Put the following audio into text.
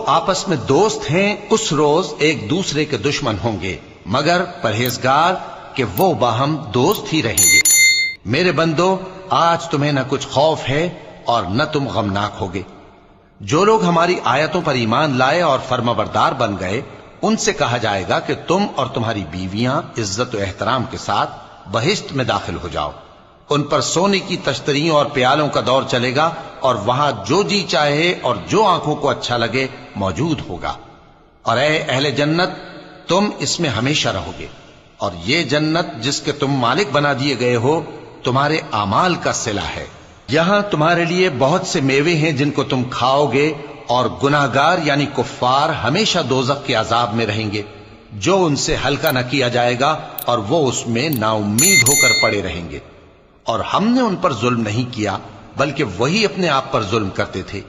آپس میں دوست ہیں اس روز ایک دوسرے کے دشمن ہوں گے، مگر پرہیزگار کہ وہ باہم دوست ہی رہیں گے۔ میرے بندو، آج تمہیں نہ کچھ خوف ہے اور نہ تم غمناک ہوگے۔ جو لوگ ہماری آیتوں پر ایمان لائے اور فرمانبردار بن گئے، ان سے کہا جائے گا کہ تم اور تمہاری بیویاں عزت و احترام کے ساتھ بہشت میں داخل ہو جاؤ۔ ان پر سونے کی تشتریوں اور پیالوں کا دور چلے گا، اور وہاں جو جی چاہے اور جو آنکھوں کو اچھا لگے موجود ہوگا۔ اور اے اہل جنت، تم اس میں ہمیشہ رہو گے، اور یہ جنت جس کے تم مالک بنا دیے گئے ہو تمہارے اعمال کا صلہ ہے۔ یہاں تمہارے لیے بہت سے میوے ہیں جن کو تم کھاؤ گے، اور گناہگار یعنی کفار ہمیشہ دوزخ کے عذاب میں رہیں گے، جو ان سے ہلکا نہ کیا جائے گا، اور وہ اس میں نا امید ہو کر پڑے رہیں گے۔ اور ہم نے ان پر ظلم نہیں کیا، بلکہ وہی اپنے آپ پر ظلم کرتے تھے۔